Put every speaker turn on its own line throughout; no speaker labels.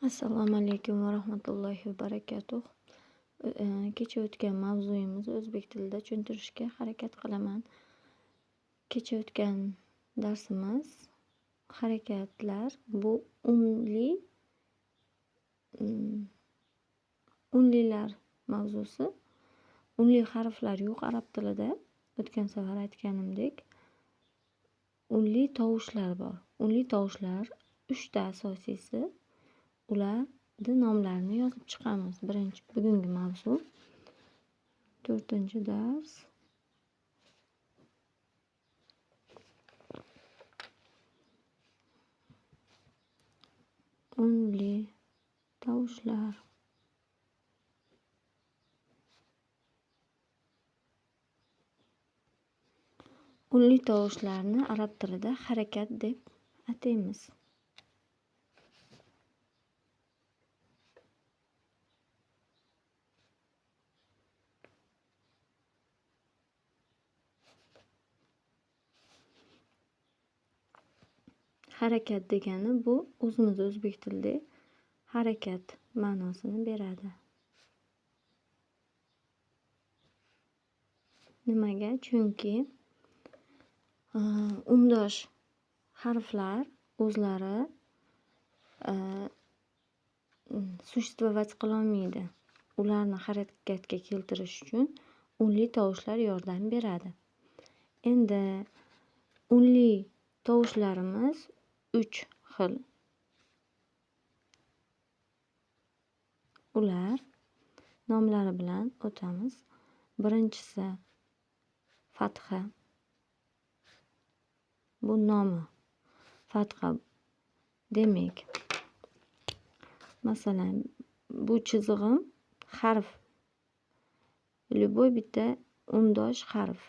Assalomu alaykum va rahmatullohi va barakatuh. Kecha o'tgan mavzuyimizni o'zbek tilida tushuntirishga harakat qilaman. Kecha o'tgan darsimiz harakatlar bu unlilar mavzusi. Unli harflar yo'q arab tilida. O'tgan safar aytganimdek, unli tovushlar bor. Unli tovushlar 3 ta asosiysi. Ularni nomlarini yozib chiqamiz. Bugungi mavzu 4-dars. Unli tovushlar. Unli tovushlarni arab tilida harakat deb ataymiz. Harakat degani bu o'zimiz o'zbek tilida harakat ma'nosini beradi. Nimaga? Chunki undosh harflar o'zlari suistovat qilolmaydi. Ularni harakatga keltirish uchun unli tovushlar yordam beradi. Endi unli tovushlarimiz 3 xil. Ular nomlari bilan o'tamiz. Birinchisi fatha. Bu nomi. Fatha. Demak, masalan, bu chizig'im harf. Любой bitta undosh harf.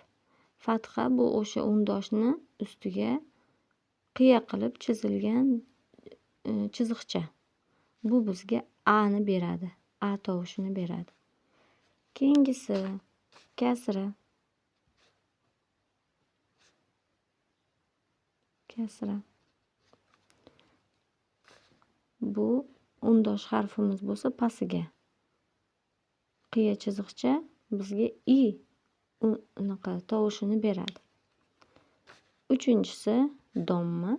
Fatha bu o'sha undoshni ustiga qiya qilib chizilgan chiziqcha. Bu bizga A ni beradi. A tovushini beradi. Keyingisi kasra. Kasra. Bu undosh harfimiz bo'lsa pastiga qiya chiziqcha bizga I tovushini beradi. Uchinchisi domma.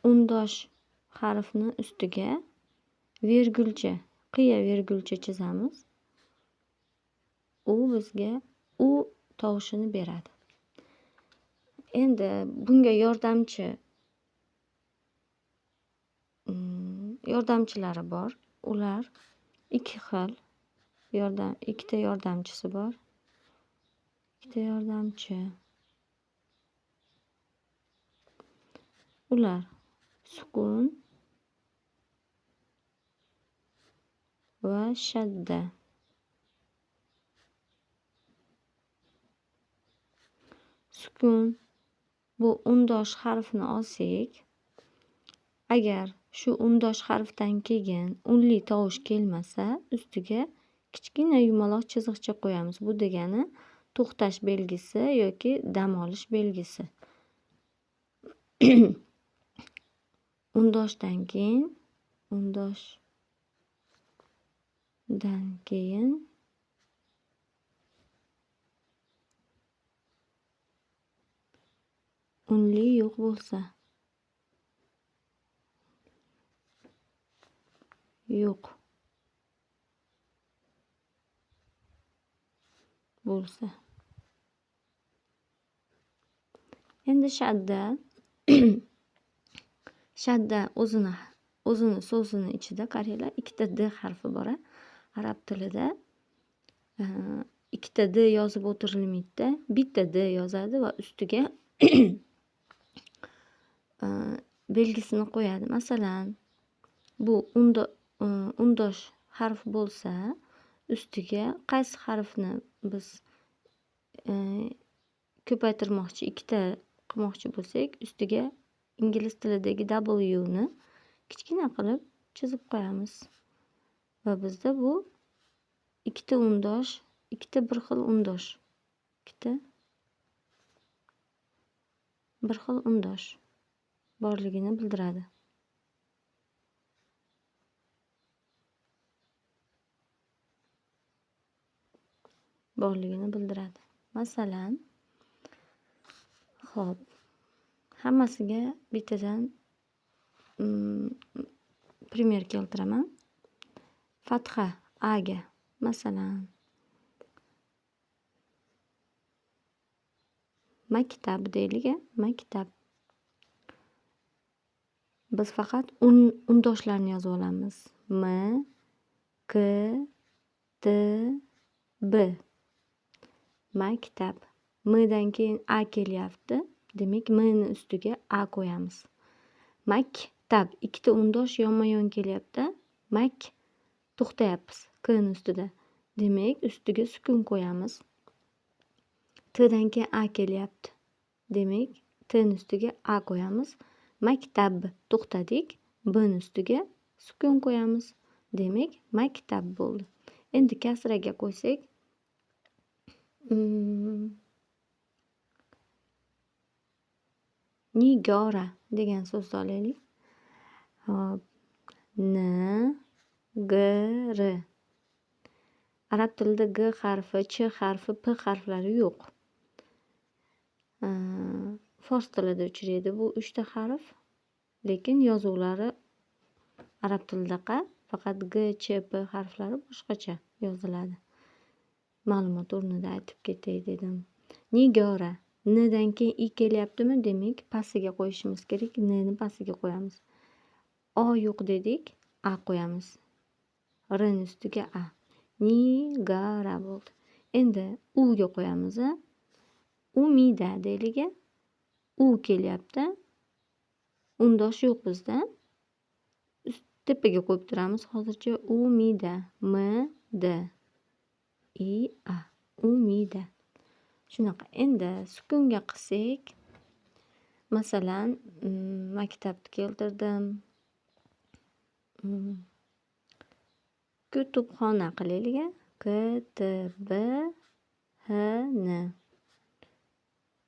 Undosh harfni ustiga vergulcha, qiya vergulcha chizamiz. U bizga U tovushini beradi. Endi bunga yordamchilari bor. Ular 2 xil. Ikkita yordamchisi bor. Ikkita yordamchi. Ular sukun va shadda. Sukun bu undosh harfni olsak, agar shu undosh harfdan keyin unli tovush kelmasa, ustiga kichkina yumaloq chiziqcha qo'yamiz. Bu degani to'xtash belgisi yoki dam olish belgisi. Undoshdan keyin unli yo'q bo'lsa, endi shadda. Shadda o'zini so'zini ichida qaranglar, 2 ta D harfi bor. Arab tilida 2 ta D yozib o'tirilmaydi. Bitta D yozadi va ustiga belgisini qo'yadi. Masalan, bu undosh harf bo'lsa, ustiga qaysi harfni biz ko'paytirmoqchi, 2 ta qilmoqchi bo'lsak, ustiga ingliz tilidagi W ni kichkina qilib chizib qo'yamiz. Va bizda bu ikkita undosh, ikkita bir xil undosh. Ikkita bir xil undosh borligini bildiradi. Masalan, xo'p, hammasiga bittadan primer keltiraman. Fatha A ga, masalan, maktab deylik. Maktab. Biz faqat undoshlarni yozib olamiz. M, K, T, B. Maktab. M'dan keyin A kelyapti. Demak, M'ni ustiga A qo'yamiz. Maktab. Ikkita undosh yonma-yon kelyapti. Mak to'xtayapmiz K'ni ustida. Demak, ustiga sukun qo'yamiz. T'dan keyin A kelyapti. Demak, T'ni ustiga A qo'yamiz. Maktab. To'xtadik. B'ni ustiga sukun qo'yamiz. Demak, maktab bo'ldi. Endi kasraga qo'ysak, nigora degan so'zni olaylik. Hop. N, G, R. Arab tilida G harfi, Ch harfi, P harflari yo'q. Fors tilida uchraydi bu 3 ta harf. Lekin yozuvlari arab tilidaqa, faqat G, Ch, P harflari boshqacha yoziladi. Ma'lumot o'rnida aytib ketay dedim. Nigora. N'dan keyin I kelyaptimi? Demak, pastiga qo'yishimiz kerak. N'ni pastiga qo'yamiz. O yo'q dedik, A qo'yamiz. R'ni ustiga A. Nigara bo'ldi. Endi U'ga qo'yamiz. Umida deylik. U kelyapti. Undosh yo'q bizda. Tepaga qo'yib turamiz. Hozircha umida. M, D. I, A. Umida. Shunaqa. Endi sukunga qilsak, masalan, maktabni keltirdim. Kutubxona qilaylik. K, T, B, H, N.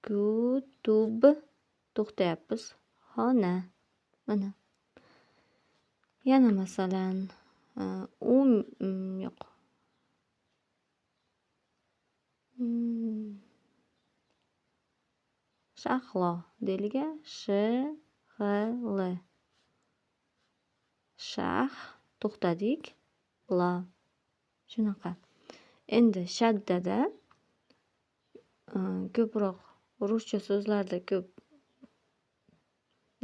Kutub. To'xtayapmiz. Xona. Mana. Yana masalan, yo'q. Shahlo deylik. Sh, H, L. Shah. To'xtadik. La. Shunaqa. Endi shaddada ko'proq ruscha so'zlarda ko'p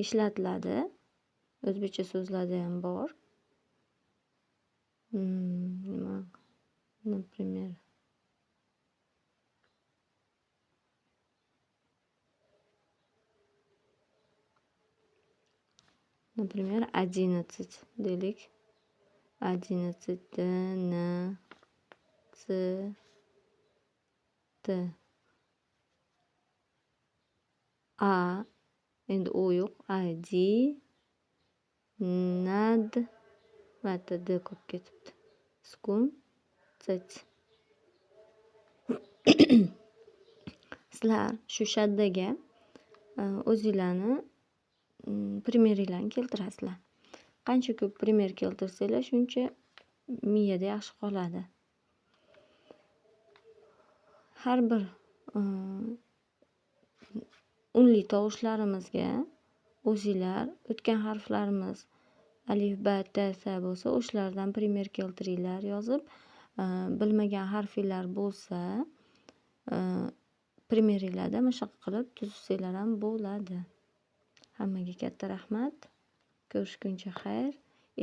ishlatiladi. O'zbekcha so'zlarda ham bor. Nima? Например, 11 deylik. 11 N, C, T. A. Endi O yo'q. Adi. Nad. Mana D qolib ketibdi. Sukun. Sit. Sizlar shu shaddaga o'zinglarni primerlarni keltirasizlar. Qancha ko'p primer keltirsanglar, shuncha miyada yaxshi qoladi. Har bir unli tovushlarimizga o'zinglar o'tgan harflarimiz alif, ba, ta, sa bo'lsa, o'shalardan primer keltiringlar yozib, bilmagan harfinglar bo'lsa, primerlarda mashq qilib tuzsanglar ham bo'ladi. Hammaga katta rahmat. Ko'rishguncha xayr.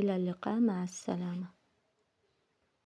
Ilal liqa, ma'assalama.